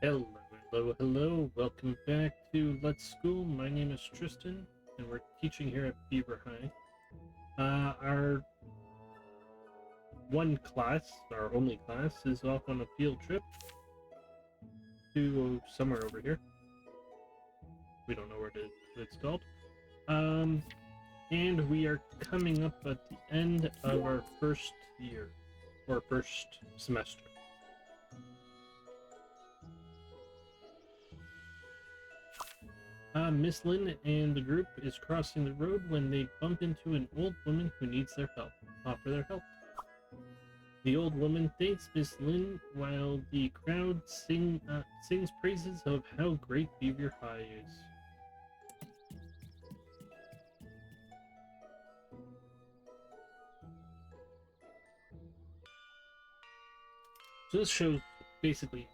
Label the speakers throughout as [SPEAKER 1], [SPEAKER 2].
[SPEAKER 1] Hello, hello, hello. Welcome back to Let's School. My name is Tristan, and we're teaching here at Beaver High. Our one class, our only class, is off on a field trip to somewhere over here. We don't know what it's called. Um, and we are coming up at the end of our first year, or first semester. Miss Lynn and the group is crossing the road when they bump into an old woman who needs their help. Offer their help. The old woman thanks Miss Lynn while the crowd sings praises of how great Beaver High is. So this shows basically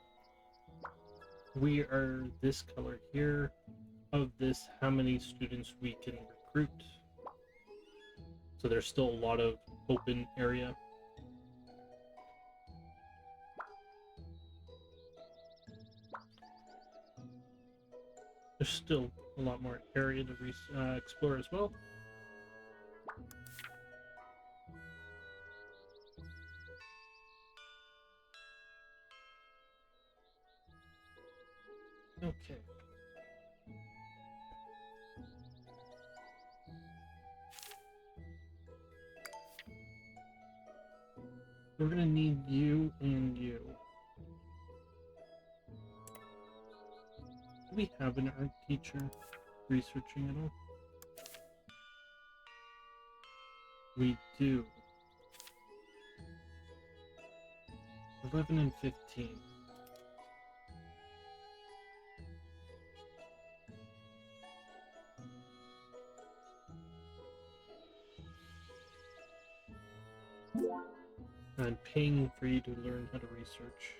[SPEAKER 1] we are this color here. Of this, how many students we can recruit. So there's still a lot of open area. There's still a lot more area to explore as well. Okay. We're gonna need you and you. Do we have an art teacher researching at all? We do. 11 and 15. I'm paying for you to learn how to research.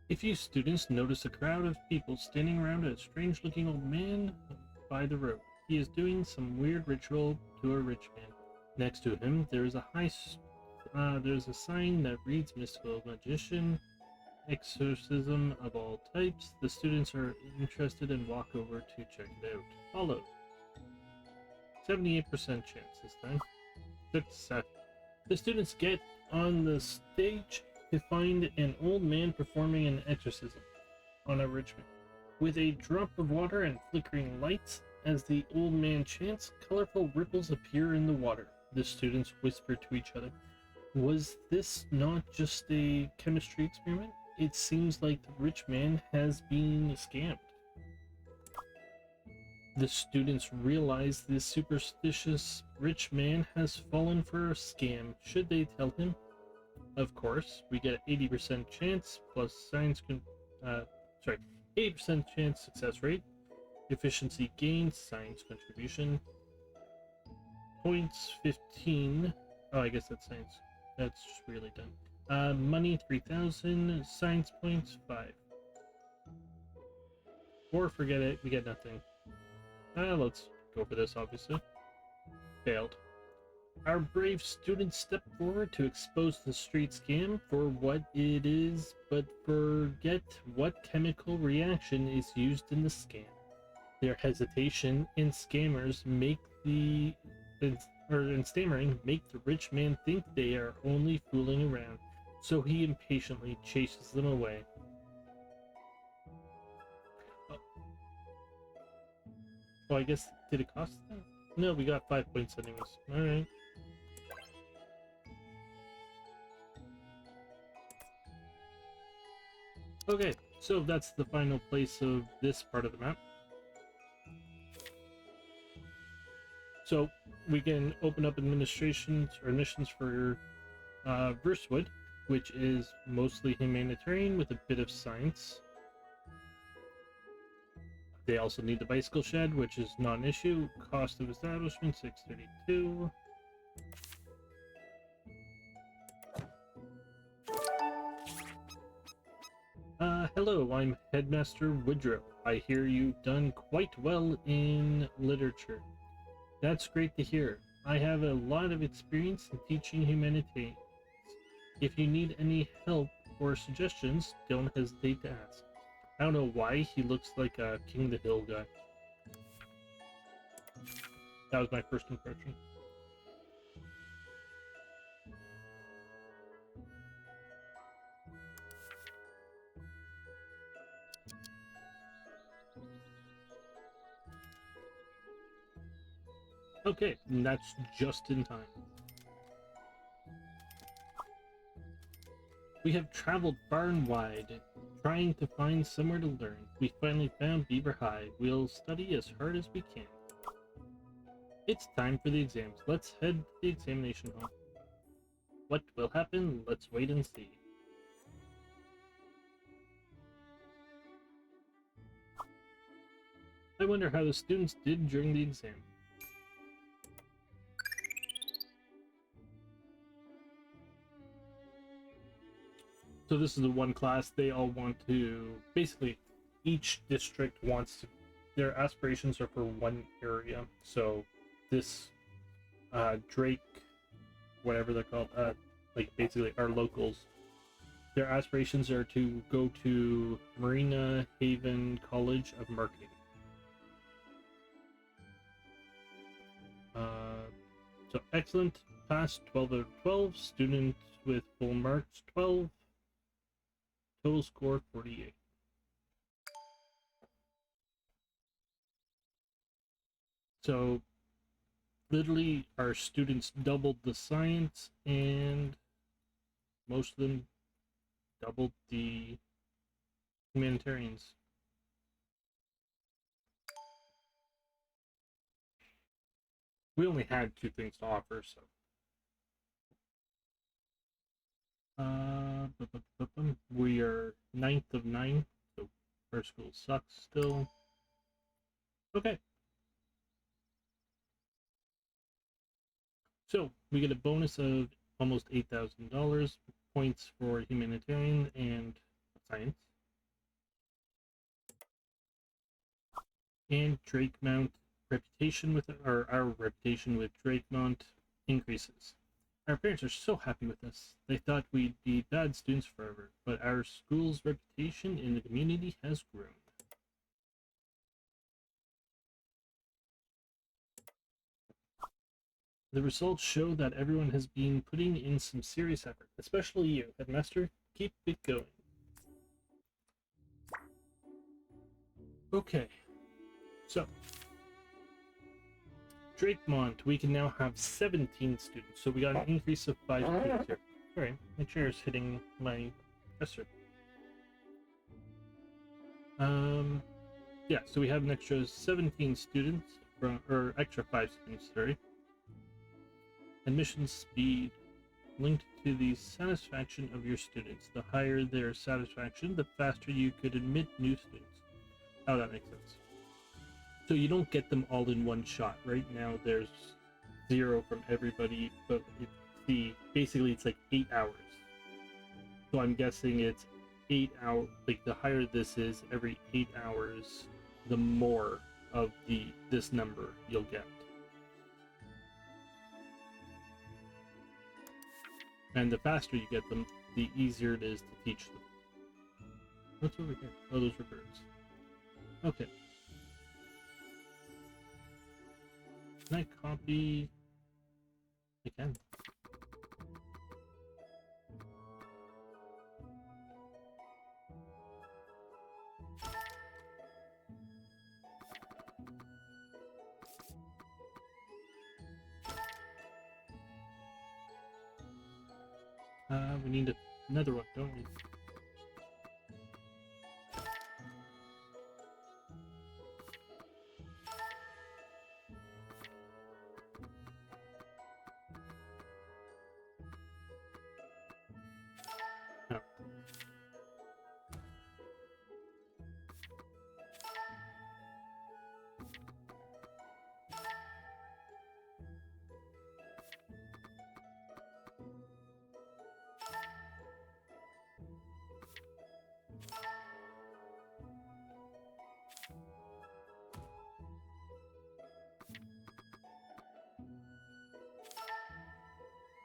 [SPEAKER 1] A few students notice a crowd of people standing around a strange-looking old man by the road. He is doing some weird ritual to a rich man. Next to him, there is there's a sign that reads "Mystical Magician, Exorcism of all types." The students are interested and walk over to check it out. Follow. 78% chance this time. Success. The students get on the stage to find an old man performing an exorcism on a rich man. With a drop of water and flickering lights, as the old man chants, colorful ripples appear in the water. The students whisper to each other. Was this not just a chemistry experiment? It seems like the rich man has been scammed. The students realize this superstitious rich man has fallen for a scam. Should they tell him? Of course, we get 80% chance plus 80% chance success rate, efficiency gain, science contribution, points 15. Oh, I guess that's science. That's just really done. Money 3,000, science points 5. Or forget it, we get nothing. Let's go for this, obviously. Failed. Our brave students step forward to expose the street scam for what it is, but forget what chemical reaction is used in the scam. Their hesitation and scammers make stammering make the rich man think they are only fooling around, so he impatiently chases them away. Oh, I guess, did it cost them? No, we got 5 points anyways. Alright. Okay, so that's the final place of this part of the map. So we can open up administrations or missions for Versewood, which is mostly humanitarian with a bit of science. They also need the bicycle shed, which is not an issue. Cost of establishment 632. Hello, I'm Headmaster Woodrow. I hear you've done quite well in literature. That's great to hear. I have a lot of experience in teaching humanitarians. If you need any help or suggestions, don't hesitate to ask. I don't know why he looks like a King of the Hill guy. That was my first impression. Okay, and that's just in time. We have traveled far and wide, trying to find somewhere to learn. We finally found Beaver High. We'll study as hard as we can. It's time for the exams. Let's head to the examination hall. What will happen? Let's wait and see. I wonder how the students did during the exam. So this is the one class they all want to, basically, each district wants to, their aspirations are for one area. So this Drake, whatever they're called, like basically our locals, their aspirations are to go to Marina Haven College of Marketing. So excellent, pass 12 out of 12, student with full marks 12, total score 48. So literally our students doubled the science and most of them doubled the humanitarians. We only had two things to offer, so. We are 9th of 9, so our school sucks still. Okay. So we get a bonus of almost $8,000 points for humanitarian and science. And Drakemount reputation with our reputation with Drakemount increases. Our parents are so happy with us. They thought we'd be bad students forever, but our school's reputation in the community has grown. The results show that everyone has been putting in some serious effort, especially you, Headmaster. Keep it going. Okay, so Drakemont, we can now have 17 students, so we got an increase of 5 students here. Alright, my chair is hitting my dresser. Yeah, so we have an extra 17 students, or extra 5 students, sorry. Admission speed linked to the satisfaction of your students. The higher their satisfaction, the faster you could admit new students. Oh, that makes sense. So you don't get them all in one shot. Right now there's 0 from everybody, but basically it's like 8 hours. So I'm guessing it's 8 hours, like the higher this is, every 8 hours, the more of this number you'll get. And the faster you get them, the easier it is to teach them. What's over here? Oh, those were birds. Okay. Can I copy? I can. We need another one, don't we? No.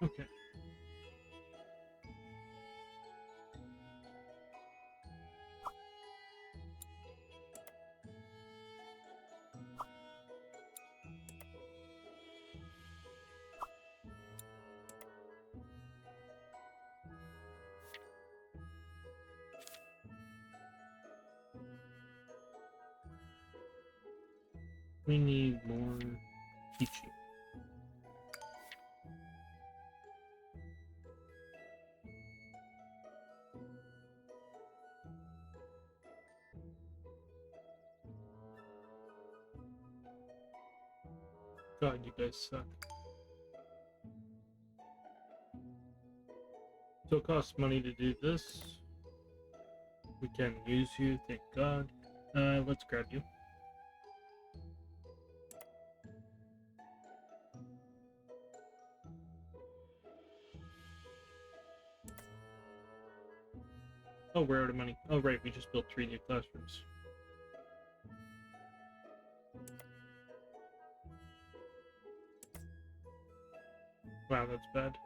[SPEAKER 1] Okay. We need more teaching. God, you guys suck. So it costs money to do this. We can use you, thank God. Let's grab you. Oh, we're out of money. Oh, right, we just built 3 new classrooms. Wow, that's bad.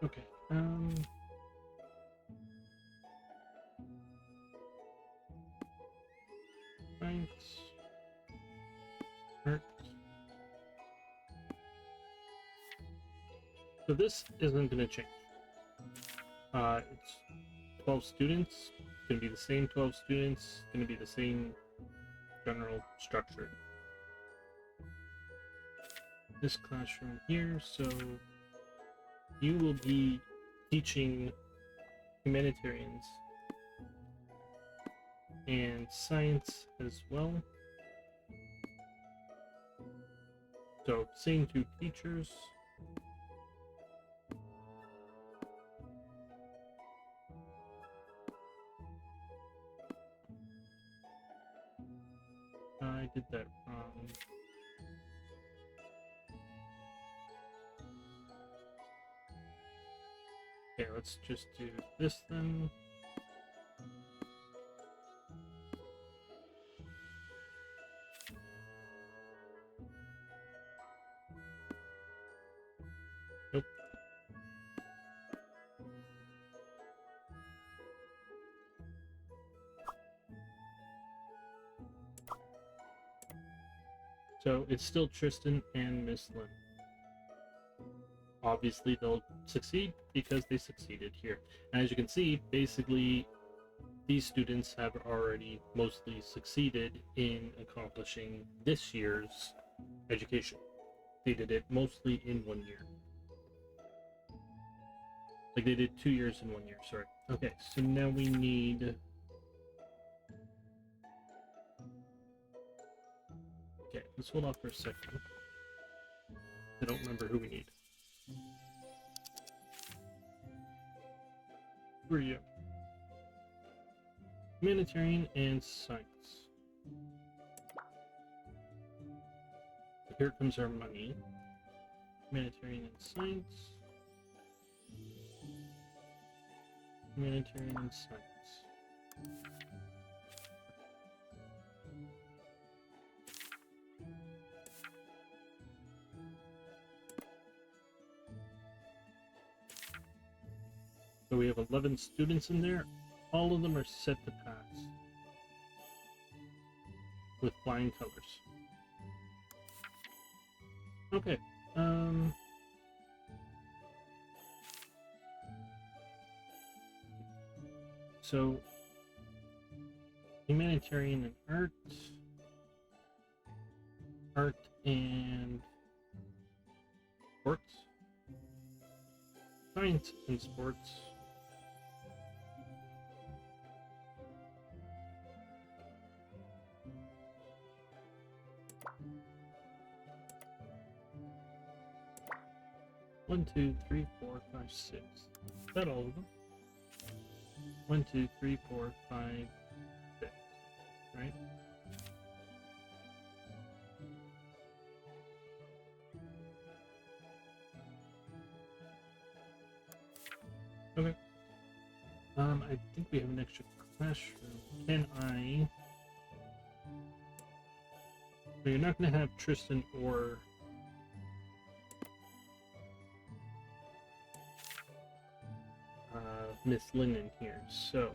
[SPEAKER 1] Okay, science. Art. So this isn't going to change. It's 12 students. It's going to be the same 12 students. It's going to be the same general structure. This classroom here, so you will be teaching humanitarians and science as well. So same 2 teachers. I did that wrong. Okay, let's just do this then. Nope. So it's still Tristan and Miss Lynn. Obviously they'll succeed because they succeeded here. And as you can see, basically these students have already mostly succeeded in accomplishing this year's education. They did it mostly in 1 year. Like they did 2 years in 1 year, sorry. Okay, so now we need... Okay, let's hold off for a second. I don't remember who we need. Who are you? Humanitarian and science. Here comes our money. Humanitarian and science. Humanitarian and science. So we have 11 students in there. All of them are set to pass with flying colors. Okay. So humanitarian and art and sports, science and sports. One, two, three, four, five, six. Is that all of them? 1, 2, 3, 4, 5, 6. Right? I think we have an extra classroom. Can I? Well, you're not going to have Tristan or Miss Linden here, so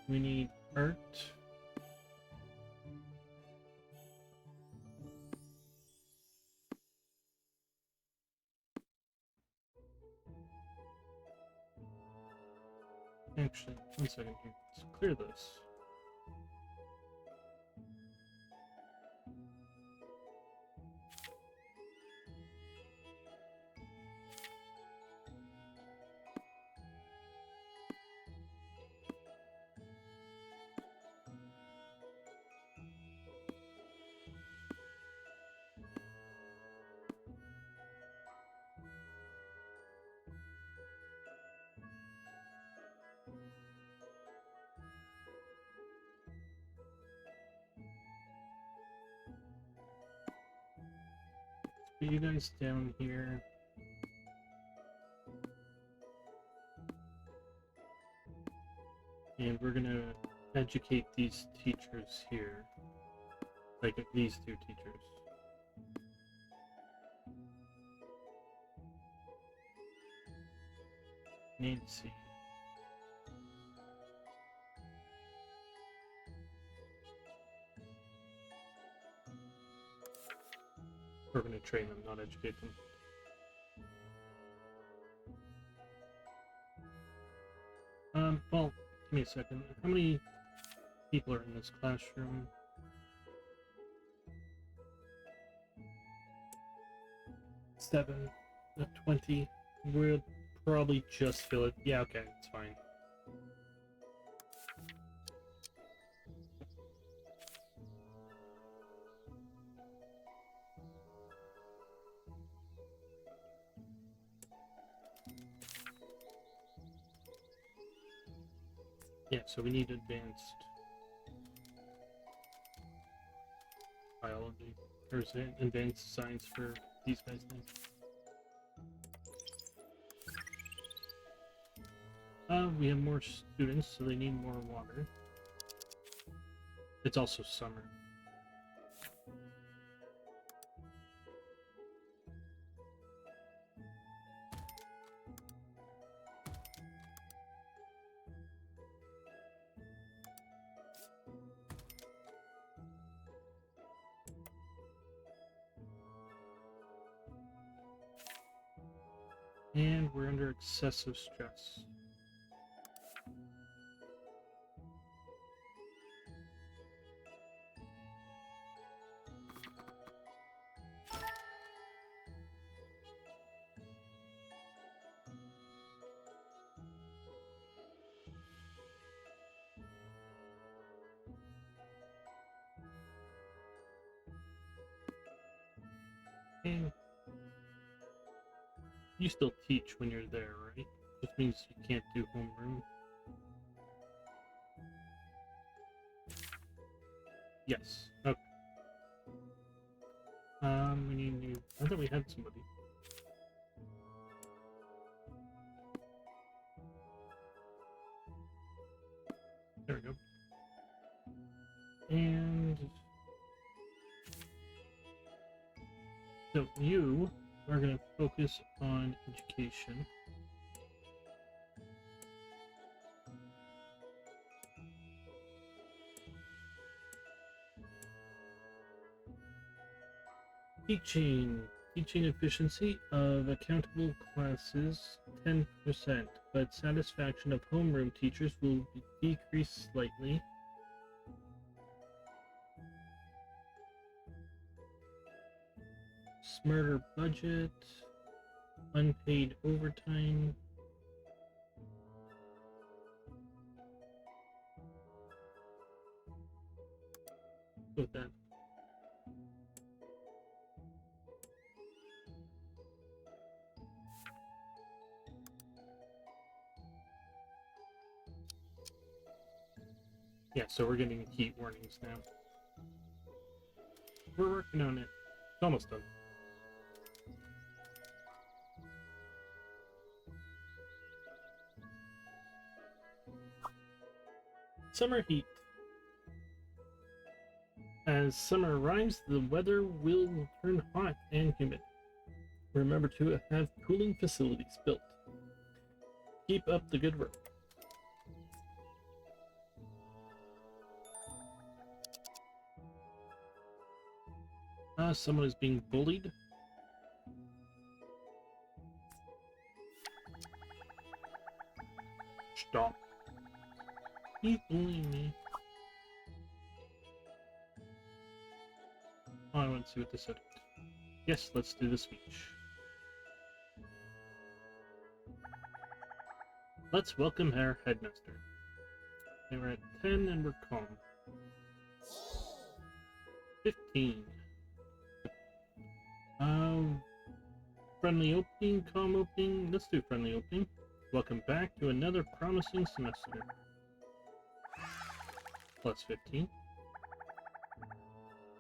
[SPEAKER 1] we need art. Actually, one second here. Let's clear this. Put you guys down here. And we're gonna educate these teachers here. Like these two teachers. Nancy. We're gonna train them, not educate them. Well, give me a second. How many people are in this classroom? 7, not 20. We'll probably just fill it. Yeah, okay, it's fine. Yeah, so we need advanced biology. Or is it advanced science for these guys now? We have more students, so they need more water. It's also summer. And we're under excessive stress. And you still teach when you're there, right? Just means you can't do homeroom. Yes. Okay. We need new. I thought we had somebody. There we go. And so you are going to focus on education. Teaching efficiency of accountable classes 10%, but satisfaction of homeroom teachers will decrease slightly. Smarter budget, unpaid overtime. With that. Yeah, so we're getting heat warnings now. We're working on it. It's almost done. Summer heat. As summer arrives, the weather will turn hot and humid. Remember to have cooling facilities built. Keep up the good work. Someone is being bullied. Stop. He's bullying me. Oh, I want to see what this said. Yes, let's do the speech. Let's welcome our headmaster. And we're at 10 and we're calm. 15. Friendly opening, calm opening. Let's do friendly opening. Welcome back to another promising semester. Plus 15.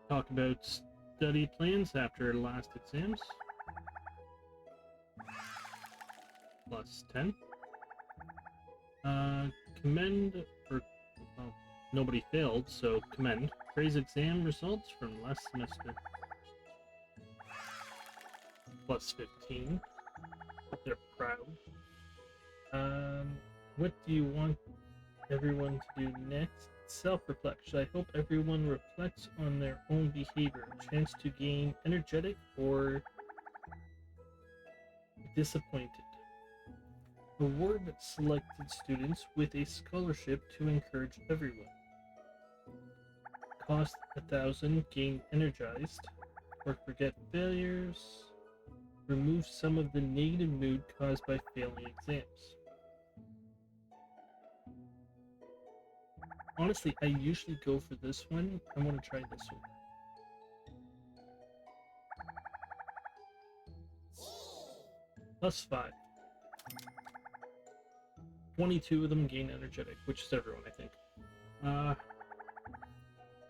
[SPEAKER 1] Talk about study plans after last exams. Plus 10. Commend, or well, nobody failed, so commend. Praise exam results from last semester. Plus 15. They're proud. What do you want everyone to do next? Self-reflection. I hope everyone reflects on their own behavior. Chance to gain energetic or disappointed. Award selected students with a scholarship to encourage everyone. Cost 1,000. Gain energized. Or forget failures. Remove some of the negative mood caused by failing exams. Honestly, I usually go for this one. I want to try this one. Plus 5. 22 of them gain energetic, which is everyone, I think.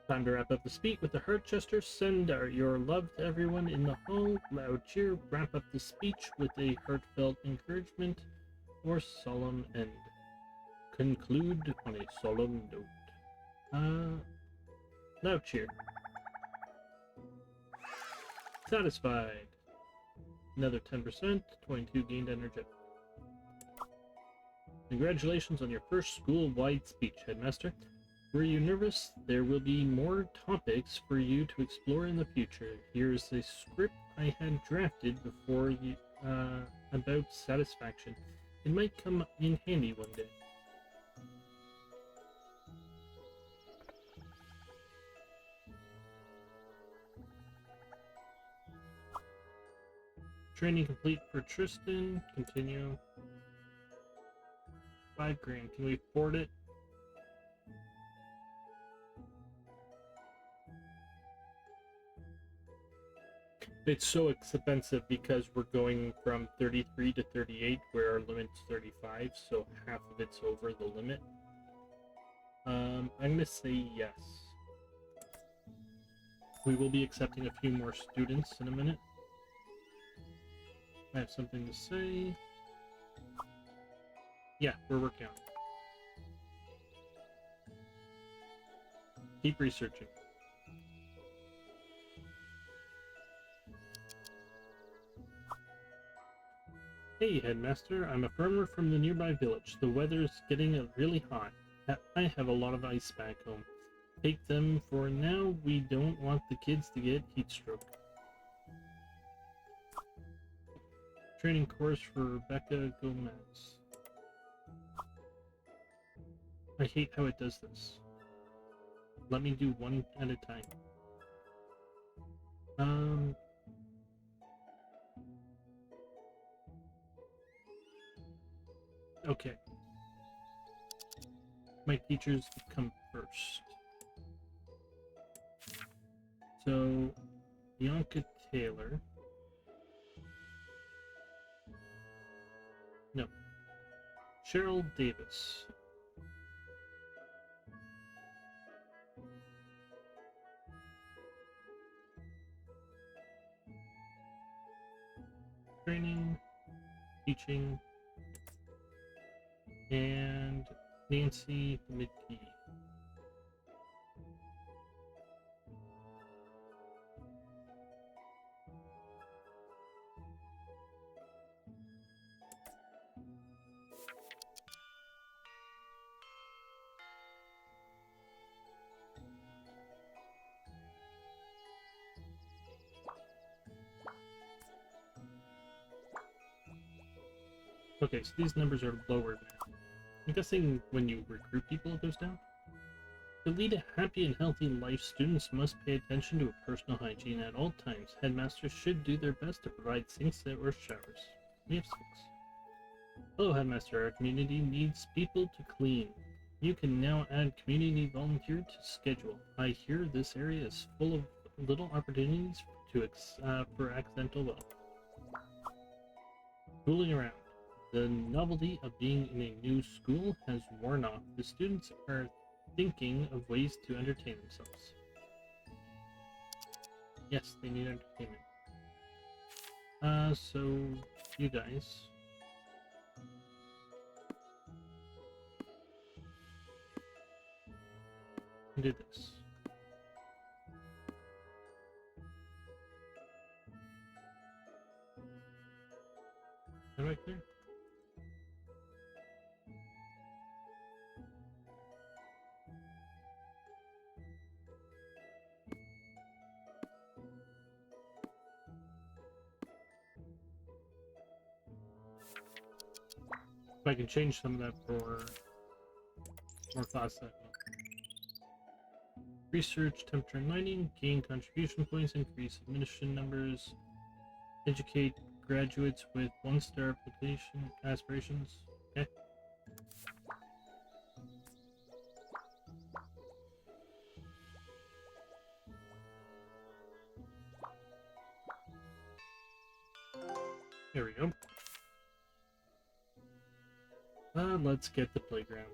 [SPEAKER 1] Time to wrap up the speech with the heart gesture. Send your love to everyone in the hall. Loud cheer. Wrap up the speech with a heartfelt encouragement or solemn end. Conclude on a solemn note. Loud cheer. Satisfied. Another 10%. 22 gained energetic. Congratulations on your first school-wide speech, Headmaster. Were you nervous? There will be more topics for you to explore in the future. Here's a script I had drafted before you about satisfaction. It might come in handy one day. Training complete for Tristan. Continue. 5 grand. Can we afford it? It's so expensive because we're going from 33 to 38, where our limit's 35, so half of it's over the limit. I'm gonna say yes. We will be accepting a few more students in a minute. I have something to say. Yeah, we're working on it. Keep researching. Hey, Headmaster, I'm a farmer from the nearby village. The weather's getting really hot. I have a lot of ice back home. Take them for now. We don't want the kids to get heat stroke. Training course for Rebecca Gomez. I hate how it does this. Let me do one at a time. Okay. My teachers come first. So, Bianca Taylor. No. Cheryl Davis. Training, teaching, and Nancy McGee. Okay, so these numbers are lower now. I'm guessing when you recruit people it goes down? To lead a happy and healthy life, students must pay attention to personal hygiene at all times. Headmasters should do their best to provide sinks or showers. We have sinks. Hello, Headmaster. Our community needs people to clean. You can now add community volunteer to schedule. I hear this area is full of little opportunities for accidental wealth. Fooling around. The novelty of being in a new school has worn off. The students are thinking of ways to entertain themselves. Yes, they need entertainment. So you guys can do this. Is that right there? If I can change some of that for more class that research, temperature and lighting, gain contribution points, increase admission numbers, educate graduates with 1-star application aspirations. Okay. There we go. Let's get the playground.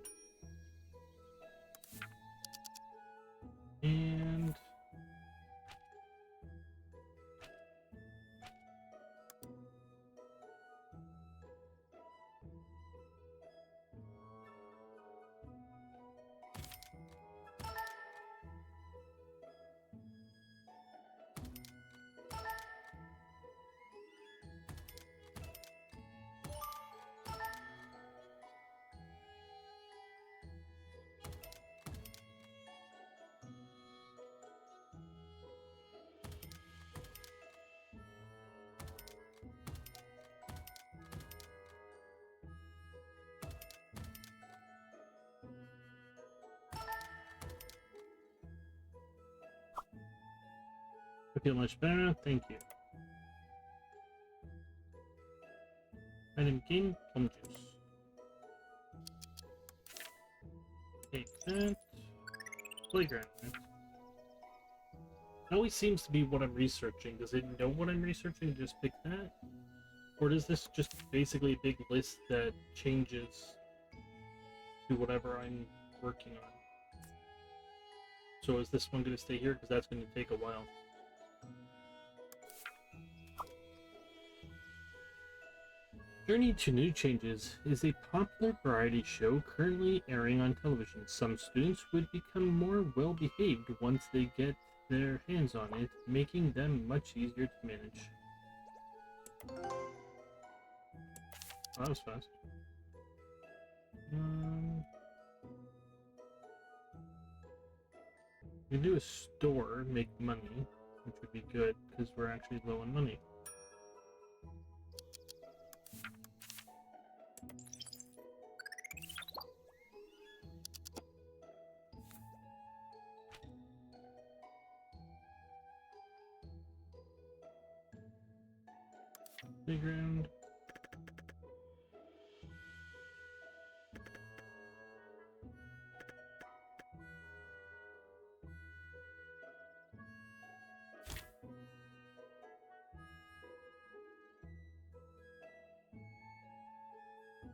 [SPEAKER 1] And I feel much better, thank you. Item gain, plum juice. Take that. Playground. Right? It always seems to be what I'm researching. Does it know what I'm researching and just pick that? Or is this just basically a big list that changes to whatever I'm working on? So is this one going to stay here? Because that's going to take a while. Journey to New Changes is a popular variety show currently airing on television. Some students would become more well-behaved once they get their hands on it, making them much easier to manage. Oh, that was fast. We can do a store, make money, which would be good because we're actually low on money. Playground.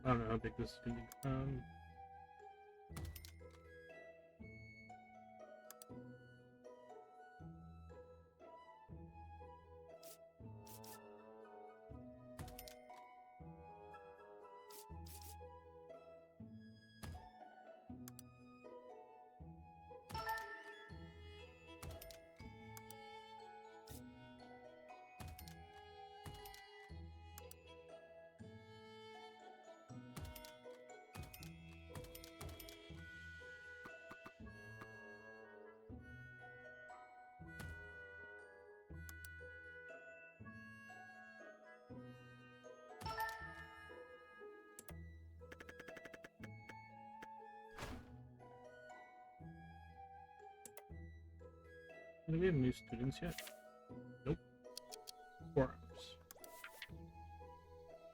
[SPEAKER 1] I don't know how big this is going to become. Do we have new students yet? Nope. 4 hours.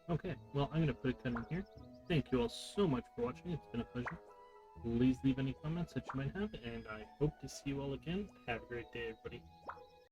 [SPEAKER 1] Okay, well, I'm going to put a cut in here. Thank you all so much for watching. It's been a pleasure. Please leave any comments that you might have, and I hope to see you all again. Have a great day, everybody.